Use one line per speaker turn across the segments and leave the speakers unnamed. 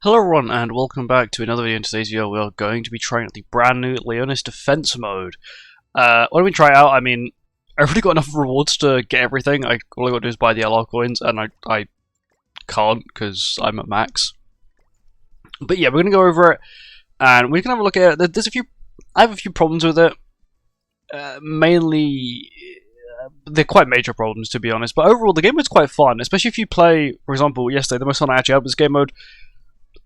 Hello everyone and welcome back to another video. In today's video we are going to be trying out the brand new Leonis defense mode. When we try it out, I mean, I've already got enough rewards to get everything. All I got to do is buy the LR coins and I can't because I'm at max. But yeah, we're going to go over it and we can have a look at it. I have a few problems with it. Mainly, they're quite major problems to be honest, but overall the game is quite fun, especially if you play, for example, yesterday the most fun I actually had was game mode.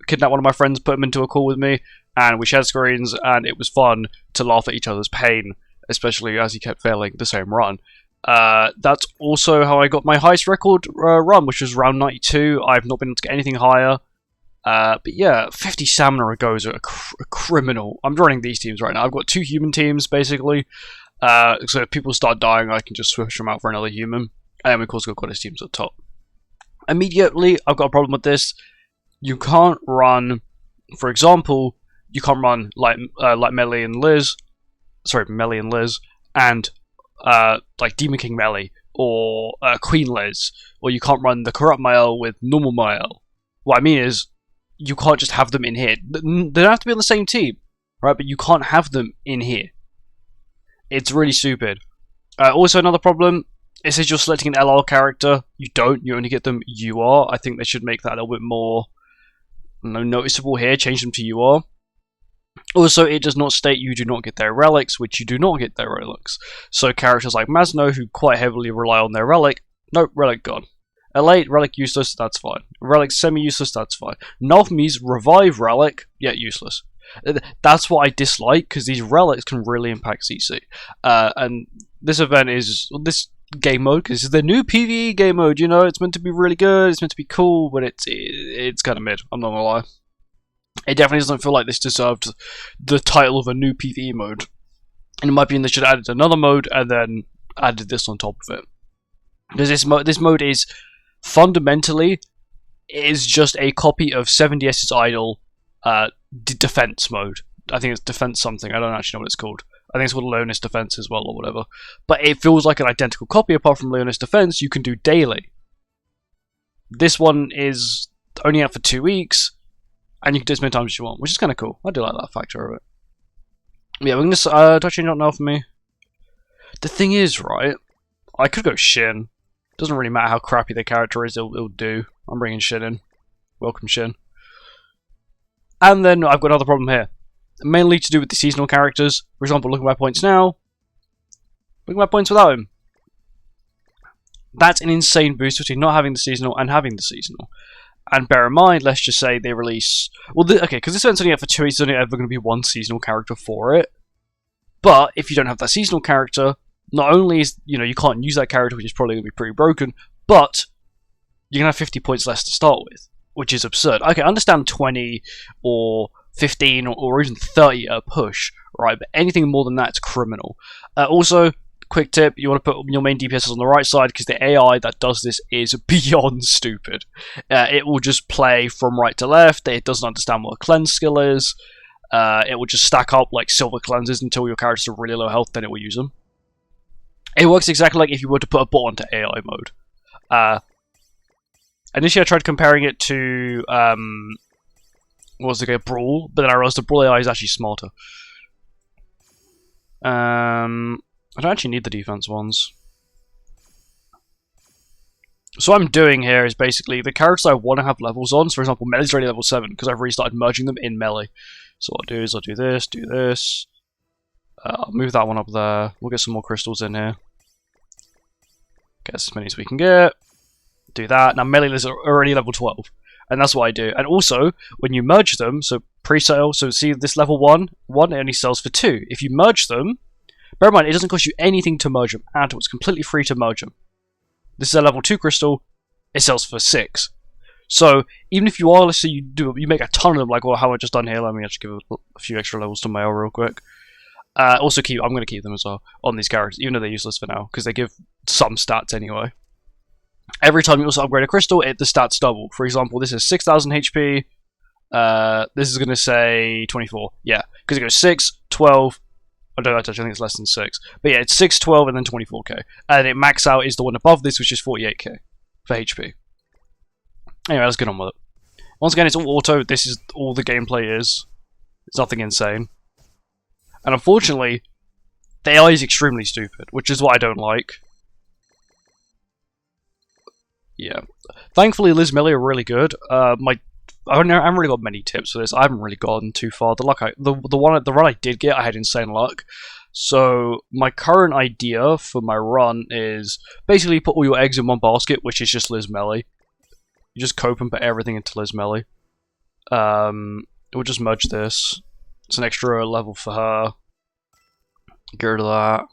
Kidnapped one of my friends, put him into a call with me, and we shared screens, and it was fun to laugh at each other's pain, especially as he kept failing the same run. That's also how I got my highest record run, which was round 92. I've not been able to get anything higher. But yeah, 50 Stamina Agos are a criminal. I'm running these teams right now. I've got two human teams, basically. So if people start dying, I can just switch them out for another human. And then, of course, got his teams at the top. Immediately, I've got a problem with this. You can't run, for example, you can't run like Melee and Liz, and like Demon King Melee or Queen Liz, or you can't run the Corrupt Mael with normal Mael. What I mean is, you can't just have them in here. They don't have to be on the same team, right? But you can't have them in here. It's really stupid. Also, another problem. It says you're selecting an LR character. You don't. You only get them UR. I think they should make that a little bit more noticeable here. Change them to UR. Also, it does not state you do not get their relics, which you do not get their relics. So characters like Masno, who quite heavily rely on their relic, nope, relic gone. Elate, relic useless, that's fine. Relic semi-useless, that's fine. Nalfmi's revive relic, yeah, useless. That's what I dislike, because these relics can really impact CC. And this event is, this game mode, because it's the new PvE game mode, you know, it's meant to be really good, it's meant to be cool, but it's kind of mid, I'm not gonna lie. It definitely doesn't feel like this deserved the title of a new PvE mode. And in my opinion, they should have added another mode, and then added this on top of it. Because this mode is, fundamentally, is just a copy of 7DS's Idol defense mode. I think it's defense something, I don't actually know what it's called. I think it's called Leonis Defense as well, or whatever. But it feels like an identical copy, apart from Leonis Defense, you can do daily. This one is only out for 2 weeks, and you can do as many times as you want, which is kind of cool. I do like that factor of it. Yeah, we're going to do I change out now for me? The thing is, right, I could go Shin. Doesn't really matter how crappy the character is, it'll do. I'm bringing Shin in. Welcome, Shin. And then I've got another problem here. Mainly to do with the seasonal characters. For example, look at my points now. Look at my points without him. That's an insane boost between not having the seasonal and having the seasonal. And bear in mind, let's just say they release... Well, okay, because this event's only out for 2 weeks, there's only ever going to be one seasonal character for it. But if you don't have that seasonal character, not only is, you know, you can't use that character, which is probably going to be pretty broken, but you're going to have 50 points less to start with, which is absurd. Okay, I understand 20 or 15 or even 30 at a push, right? But anything more than that is criminal. Also, quick tip, you want to put your main DPSs on the right side, because the AI that does this is beyond stupid. It will just play from right to left, it doesn't understand what a cleanse skill is, it will just stack up like silver cleanses until your characters are really low health, then it will use them. It works exactly like if you were to put a bot onto AI mode. Initially I tried comparing it to, what was it, Brawl, but then I realized the Brawl AI is actually smarter. I don't actually need the defense ones. So what I'm doing here is basically the characters I want to have levels on. So for example, Melee's already level 7 because I've restarted merging them in Melee. So what I'll do is I'll do this. I'll move that one up there. We'll get some more crystals in here. Get as many as we can get. Do that. Now Melee is already level 12. And that's what I do. And also, when you merge them, so pre-sale, so see this level 1, it only sells for 2. If you merge them, bear in mind, it doesn't cost you anything to merge them at all. It's completely free to merge them. This is a level 2 crystal, it sells for 6. So, even if you are, let's say you make a ton of them, like well, how I just done here, let me actually give a few extra levels to Mail real quick. Also, I'm going to keep them as well on these characters, even though they're useless for now, because they give some stats anyway. Every time you also upgrade a crystal, the stats double. For example, this is 6,000 HP. This is going to say 24. Yeah, because it goes 6, 12. I don't know, I think it's less than 6. But yeah, it's 6, 12, and then 24k. And it max out is the one above this, which is 48k for HP. Anyway, let's get on with it. Once again, it's all auto. This is all the gameplay is. It's nothing insane. And unfortunately, the AI is extremely stupid, which is what I don't like. Yeah. Thankfully, Liz Millie are really good. I haven't really got many tips for this. I haven't really gotten too far. The run I did get, I had insane luck. So my current idea for my run is basically put all your eggs in one basket, which is just Liz Millie. You just cope and put everything into Liz Millie. We'll just merge this. It's an extra level for her. Get rid of that.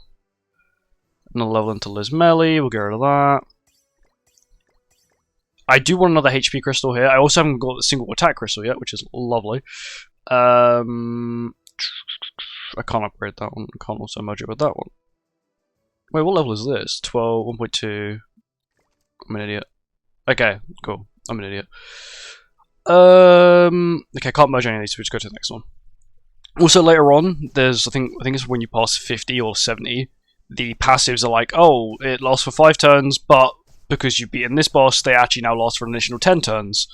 Another level into Liz Millie. We'll get rid of that. I do want another HP crystal here. I also haven't got a single attack crystal yet, which is lovely. I can't upgrade that one. I can't also merge it with that one. Wait, what level is this? 12, 1.2. I'm an idiot. Okay, cool. I'm an idiot. Okay, I can't merge any of these, so we just go to the next one. Also, later on, there's I think it's when you pass 50 or 70, the passives are like, oh, it lasts for 5 turns, but because you've beaten this boss, they actually now last for an additional 10 turns.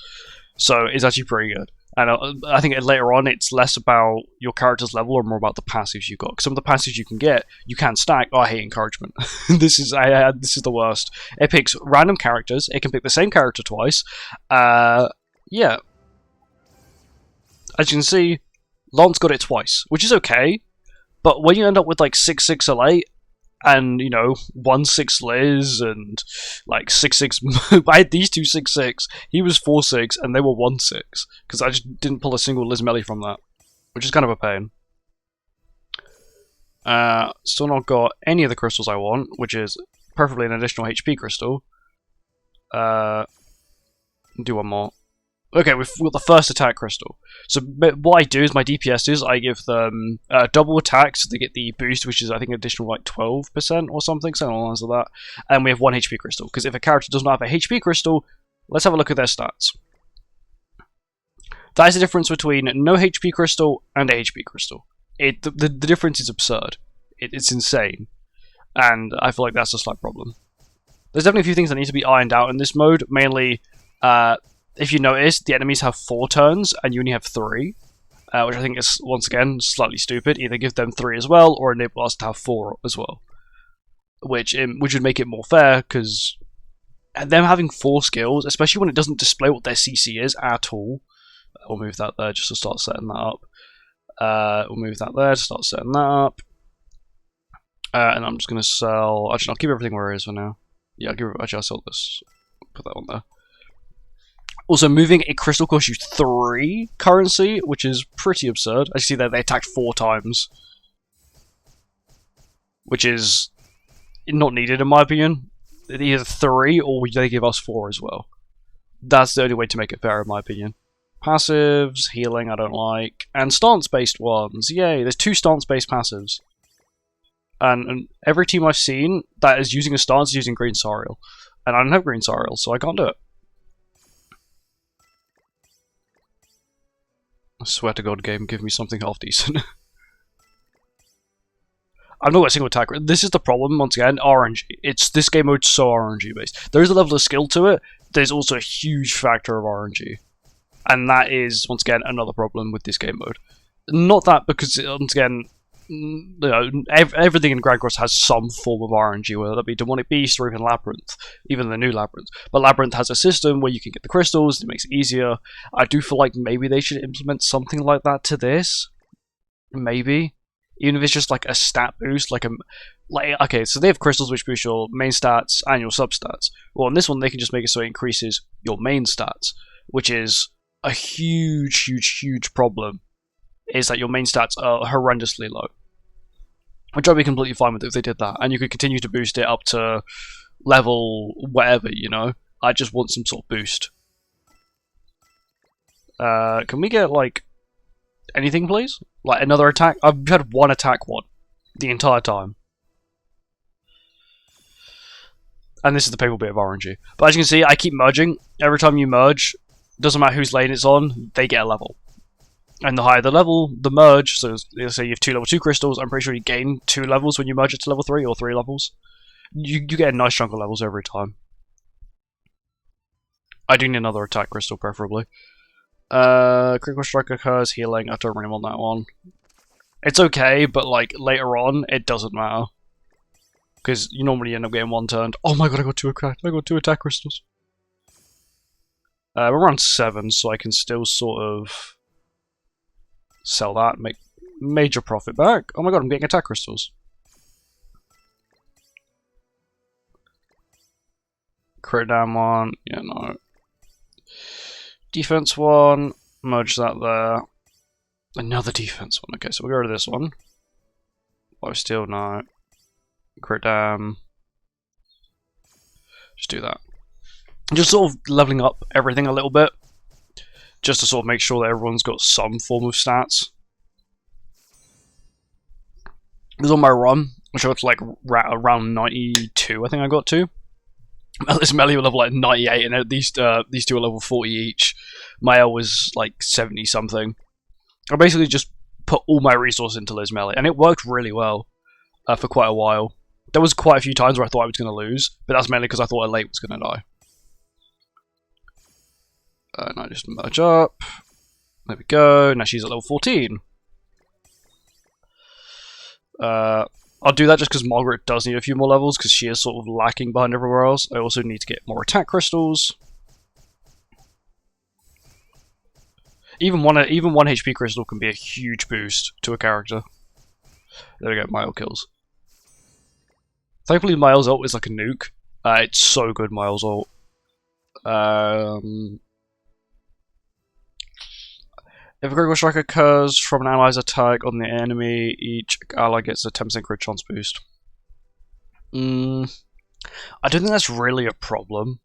So it's actually pretty good. And I think later on, it's less about your character's level or more about the passives you got. Because some of the passives you can get, you can stack. Oh, I hate encouragement. This is the worst. It picks random characters. It can pick the same character twice. Yeah. As you can see, Lance got it twice, which is okay. But when you end up with like 6-6 Elate, and, you know, 1-6 Liz, and like 6-6... I had these two 6-6, he was 4-6, and they were 1-6, because I just didn't pull a single Liz Melee from that, which is kind of a pain. Still not got any of the crystals I want, which is preferably an additional HP crystal. Do one more. Okay, we've got the first attack crystal. So what I do is my DPSs, I give them double attack, so they get the boost, which is I think additional like 12% or something along the lines of that. And we have one HP crystal, because if a character does not have a HP crystal, let's have a look at their stats. That is the difference between no HP crystal and a HP crystal. The difference is absurd. It's insane. And I feel like that's a slight problem. There's definitely a few things that need to be ironed out in this mode, mainly... if you notice, the enemies have 4 turns, and you only have 3, which I think is, once again, slightly stupid. Either give them 3 as well, or enable us to have 4 as well. Which would make it more fair, because them having 4 skills, especially when it doesn't display what their CC is at all. We'll move that there just to start setting that up. We'll move that there to start setting that up. And I'm just going to sell... Actually, I'll keep everything where it is for now. Yeah, I'll sell this. Put that on there. Also, moving a crystal costs you 3 currency, which is pretty absurd. I see that they attacked 4 times. Which is not needed in my opinion. Either 3 or they give us 4 as well. That's the only way to make it fair in my opinion. Passives, healing I don't like, and stance-based ones. Yay, there's 2 stance-based passives. And every team I've seen that is using a stance is using green Sariel. And I don't have green Sariel, so I can't do it. I swear to God, game, give me something half decent. I've not got a single attack. This is the problem, once again, RNG. This game mode's so RNG based. There is a level of skill to it, there's also a huge factor of RNG. And that is, once again, another problem with this game mode. Not that, because, once again, you know, everything in Grand Cross has some form of RNG, whether that be Demonic Beast or even Labyrinth, even the new Labyrinth. But Labyrinth has a system where you can get the crystals, it makes it easier. I do feel like maybe they should implement something like that to this. Maybe. Even if it's just like a stat boost, okay, so they have crystals which boost your main stats and your substats. Well, on this one, they can just make it so it increases your main stats, which is a huge problem, is that your main stats are horrendously low. Which I'd be completely fine with if they did that, and you could continue to boost it up to level whatever, you know? I just want some sort of boost. Can we get, like, anything, please? Like, another attack? I've had one attack the entire time. And this is the painful bit of RNG. But as you can see, I keep merging. Every time you merge, doesn't matter whose lane it's on, they get a level. And the higher the level, the merge, so let's say you have 2 level 2 crystals, I'm pretty sure you gain 2 levels when you merge it to level 3, or 3 levels. You get a nice chunk of levels every time. I do need another attack crystal, preferably. Critical strike occurs, healing. I don't really want that one. It's okay, but like later on, it doesn't matter. Because you normally end up getting one turned. Oh my god, I got two attack crystals. We're around 7, so I can still sort of sell that, make major profit back. Oh my god, I'm getting attack crystals. Crit down one, yeah, no. Defense one, merge that there. Another defense one, okay, so we'll go to this one. Life steal, no. Crit down. Just do that. Just sort of leveling up everything a little bit. Just to sort of make sure that everyone's got some form of stats. Because on my run, which I got to like around 92, I think I got to. This melee will level like 98, and these two are level 40 each. My L was like 70 something. I basically just put all my resources into Liz melee, and it worked really well for quite a while. There was quite a few times where I thought I was going to lose, but that's mainly because I thought Elate was going to die. And I just merge up. There we go. Now she's at level 14. I'll do that just because Margaret does need a few more levels, because she is sort of lacking behind everywhere else. I also need to get more attack crystals. Even one HP crystal can be a huge boost to a character. There we go, Miles kills. Thankfully, Miles' ult is like a nuke. It's so good, Miles' ult. If a critical strike occurs from an ally's attack on the enemy, each ally gets a 10% crit chance boost. I don't think that's really a problem.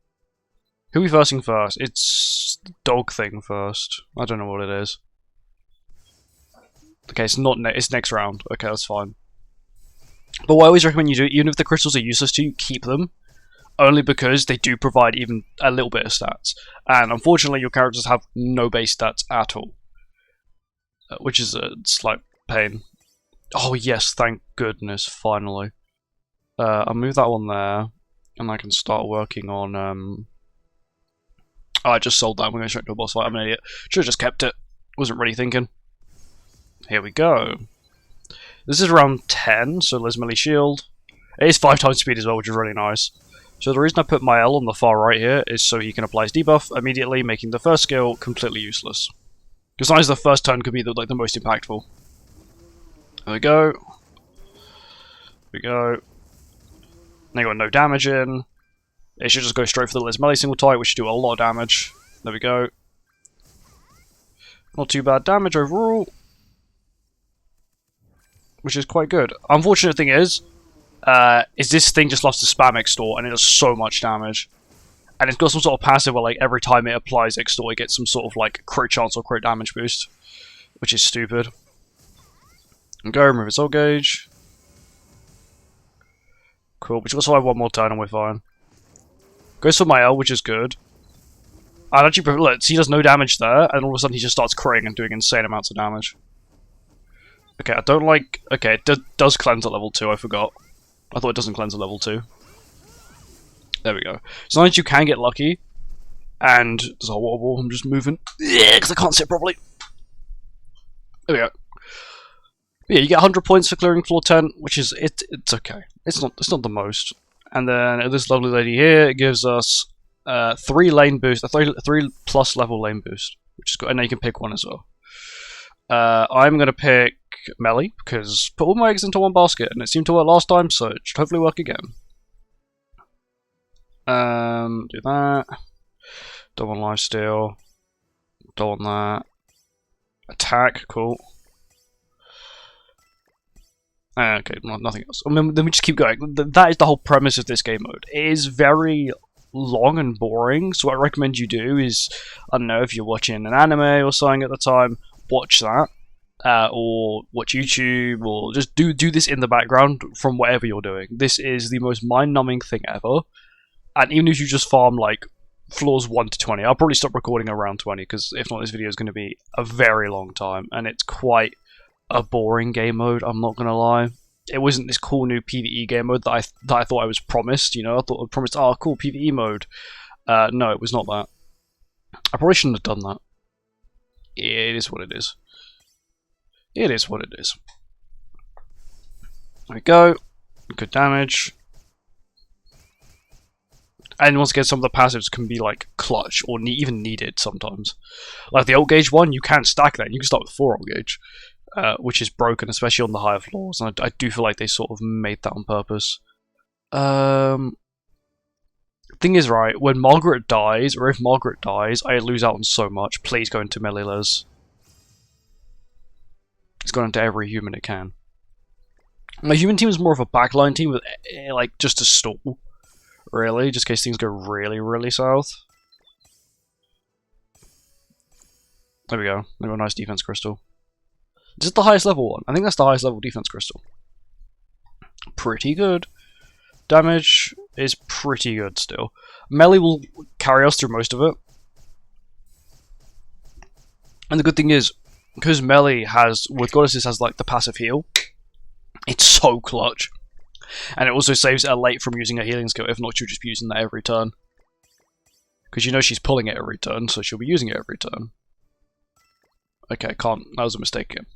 Who are we versing first? It's the dog thing first. I don't know what it is. Okay, it's not. It's next round. Okay, that's fine. But what I always recommend you do, even if the crystals are useless to you, keep them. Only because they do provide even a little bit of stats. And unfortunately, your characters have no base stats at all. Which is a slight pain. Oh yes, thank goodness, finally. I'll move that one there, and I can start working on... Oh, I just sold that, I'm going to straight to a boss fight, I'm an idiot. Should have just kept it, wasn't really thinking. Here we go. This is round 10, so Liz melee shield. It is 5 times speed as well, which is really nice. So the reason I put my L on the far right here is so he can apply his debuff immediately, making the first skill completely useless. Because sometimes the first turn could be the most impactful. There we go. There we go. Now you got no damage in. It should just go straight for the Liz melee single type, which should do a lot of damage. There we go. Not too bad damage overall. Which is quite good. Unfortunate thing is this thing just loves to spam Extort, and it does so much damage. And it's got some sort of passive where, like, every time it applies Extort, it gets some sort of, like, crit chance or crit damage boost. Which is stupid. And go, remove its ult gauge. Cool, but you also have one more turn and we're fine. Goes for my L, which is good. I'd actually prefer, look, he does no damage there, and all of a sudden he just starts critting and doing insane amounts of damage. Okay, I don't like... Okay, it does cleanse at level 2, I forgot. I thought it doesn't cleanse at level 2. There we go. Sometimes you can get lucky, and there's a water ball. I'm just moving because I can't sit properly. There we go. But yeah, you get 100 points for clearing floor 10, which is it's okay. It's not the most. And then this lovely lady here, it gives us 3 lane boost, a 3 plus level lane boost, which is good. And now you can pick one as well. I'm gonna pick melee because put all my eggs into one basket, and it seemed to work last time, so it should hopefully work again. Do that. Don't want lifesteal. Don't want that. Attack, cool. Okay, nothing else. I mean, then we just keep going. That is the whole premise of this game mode. It is very long and boring, so what I recommend you do is, I don't know, if you're watching an anime or something at the time, watch that. Or watch YouTube, or just do this in the background from whatever you're doing. This is the most mind-numbing thing ever. And even if you just farm, like, floors 1 to 20, I'll probably stop recording around 20, because if not, this video is going to be a very long time, and it's quite a boring game mode, I'm not going to lie. It wasn't this cool new PvE game mode that I thought I was promised, you know? I thought I was promised, oh, cool, PvE mode. No, it was not that. I probably shouldn't have done that. It is what it is. It is what it is. There we go. Good damage. And once again, some of the passives can be like clutch or even needed sometimes. Like the old gauge one, you can stack that. And you can start with 4 old gauge, which is broken, especially on the higher floors. And I do feel like they sort of made that on purpose. Thing is, right, when Margaret dies, or if Margaret dies, I lose out on so much. Please go into Meliles. It's gone into every human it can. My human team is more of a backline team with like just a stall. Really, just in case things go really, really south. There we go. We got a nice defense crystal. Is it the highest level one? I think that's the highest level defense crystal. Pretty good. Damage is pretty good still. Melee will carry us through most of it. And the good thing is, because Melee has, with Goddesses, has like the passive heal, it's so clutch. And it also saves her late from using her healing skill, if not she'll just be using that every turn. Because you know she's pulling it every turn, so she'll be using it every turn. Okay, can't. That was a mistake again.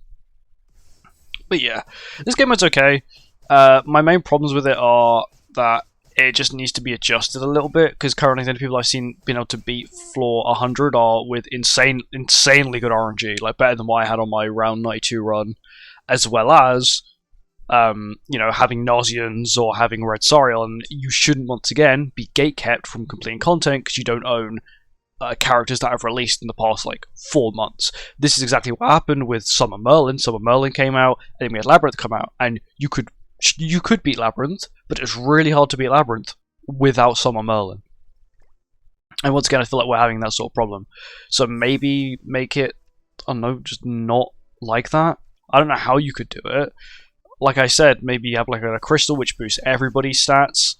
But yeah, this game is okay. My main problems with it are that it just needs to be adjusted a little bit, because currently the only people I've seen being able to beat floor 100 are with insanely good RNG, like better than what I had on my round 92 run, as well as you know, having Nauseans or having Red Sariel, and you shouldn't once again be gatekept from completing content because you don't own characters that have released in the past like 4 months. This is exactly what happened with Summer Merlin. Summer Merlin came out, and then we had Labyrinth come out, and you could beat Labyrinth, but it's really hard to beat Labyrinth without Summer Merlin. And once again, I feel like we're having that sort of problem. So maybe make it, I don't know, just not like that. I don't know how you could do it. Like I said, maybe you have like a crystal which boosts everybody's stats.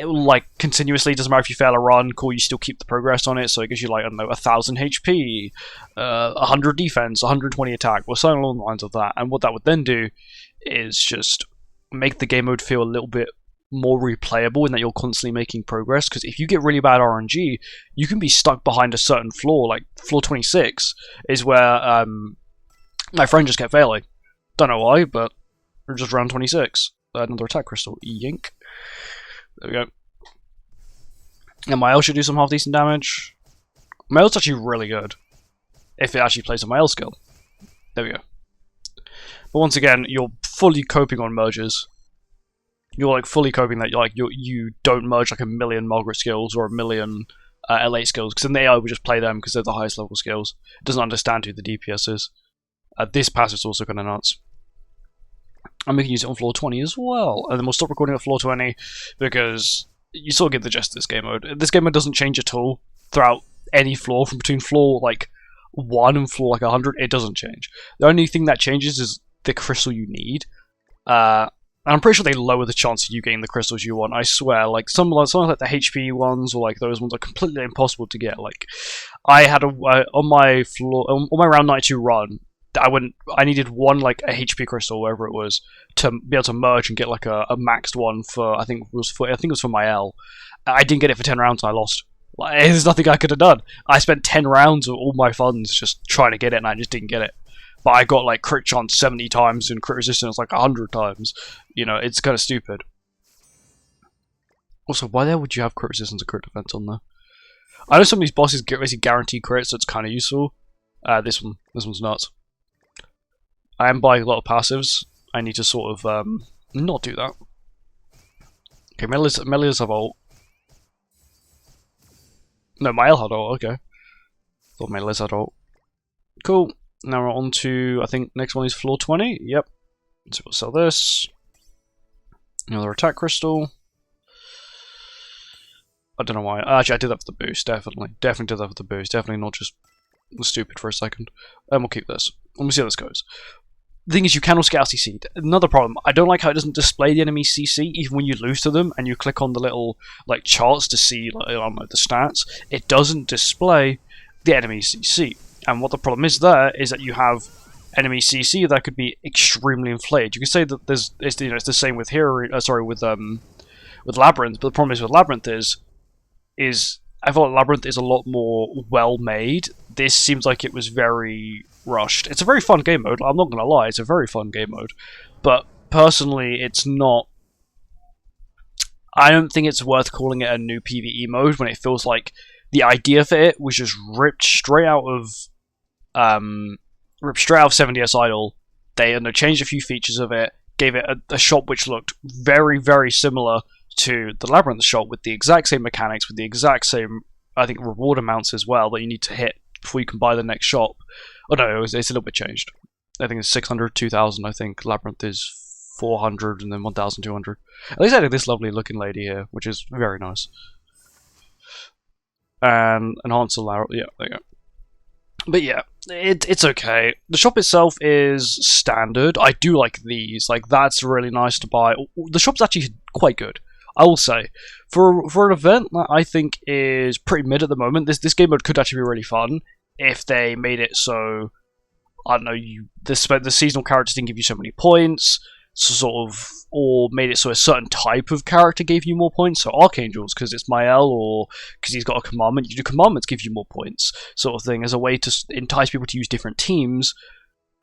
Like continuously, doesn't matter if you fail a run, cool, you still keep the progress on it, so it gives you like, I don't know, 1000 HP, 100 defense, 120 attack, or something along the lines of that. And what that would then do is just make the game mode feel a little bit more replayable in that you're constantly making progress, because if you get really bad RNG, you can be stuck behind a certain floor, like floor 26 is where my friend just kept failing. Don't know why, but we're just round 26. Another attack crystal. Yank. There we go. And my L should do some half decent damage. My L's actually really good. If it actually plays on my L skill. There we go. But once again, you're fully coping on merges. You're like fully coping that you don't merge like a million Margaret skills or a million L8 skills, because then the AI will just play them because they're the highest level skills. It doesn't understand who the DPS is. This passive is also kind of nuts. And we can use it on floor 20 as well. And then we'll stop recording at floor 20 because you sort of get the gist of this game mode. This game mode doesn't change at all throughout any floor. From between floor like 1 and floor like 100, it doesn't change. The only thing that changes is the crystal you need. And I'm pretty sure they lower the chance of you getting the crystals you want. I swear, like some like the HP ones or like those ones are completely impossible to get. Like I had on my floor on my round 92 run, I needed one like a HP crystal, wherever it was, to be able to merge and get like a maxed one for I think it was for my L. I didn't get it for 10 rounds and I lost. Like, there's nothing I could have done. I spent 10 rounds of all my funds just trying to get it, and I just didn't get it. But I got like crit chance 70 times and crit resistance like 100 times. You know, it's kind of stupid. Also, why the hell would you have crit resistance and crit defense on there? I know some of these bosses get basically guaranteed crits, so it's kind of useful. This one's nuts. I am buying a lot of passives. I need to sort of not do that. Okay, Melius have ult. No, my L had ult, okay. Thought Melius had ult. Cool. Now we're on to, I think next one is floor 20. Yep. So we'll sell this. Another attack crystal. I don't know why. Actually, I did that for the boost, definitely. Definitely did that for the boost. Definitely not just stupid for a second. And we'll keep this. Let me see how this goes. The thing is, you can also get LCC'd. Another problem, I don't like how it doesn't display the enemy CC even when you lose to them and you click on the little like charts to see like, I don't know, the stats. It doesn't display the enemy CC. And what the problem is there is that you have enemy CC that could be extremely inflated. You can say that it's the same with with Labyrinth, but the problem is with Labyrinth is I thought Labyrinth is a lot more well made. This seems like it was very rushed. It's a very fun game mode. I'm not gonna lie, it's a very fun game mode, but personally, it's not. I don't think it's worth calling it a new PvE mode when it feels like the idea for it was just ripped straight out of 70s Idol. They changed a few features of it, gave it a shop which looked very, very similar to the Labyrinth shop with the exact same mechanics, with the exact same, I think, reward amounts as well that you need to hit before you can buy the next shop. Oh no, it's a little bit changed. I think it's 600, 2,000. I think Labyrinth is 400 and then 1,200. At least I had this lovely looking lady here, which is very nice. And enhance allow. Yeah, there you go. But yeah, it's okay. The shop itself is standard. I do like these. Like, that's really nice to buy. The shop's actually quite good, I will say. For an event that I think is pretty mid at the moment, this game mode could actually be really fun if they made it so, I don't know, the seasonal characters didn't give you so many points, so sort of, or made it so a certain type of character gave you more points. So Archangels, because it's Mael, or because he's got a commandment, you do commandments give you more points, sort of thing, as a way to entice people to use different teams,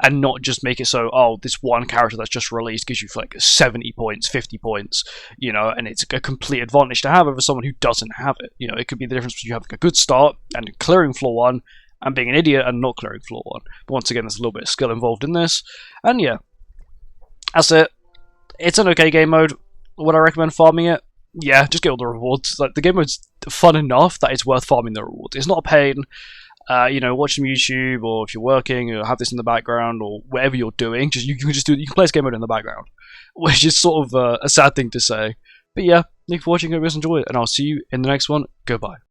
and not just make it so, oh, this one character that's just released gives you like 70 points, 50 points, you know, and it's a complete advantage to have over someone who doesn't have it. You know, it could be the difference between you having a good start and clearing floor 1, and being an idiot and not clearing floor 1. But once again, there's a little bit of skill involved in this, and yeah. That's it. It's an okay game mode. Would I recommend farming it? Yeah, just get all the rewards. Like, the game mode's fun enough that it's worth farming the rewards. It's not a pain. You know, watch some YouTube, or if you're working, or have this in the background, or whatever you're doing. Just you can just do. You can play this game mode in the background, which is sort of a sad thing to say. But yeah, thanks for watching. Hope you guys enjoy it, and I'll see you in the next one. Goodbye.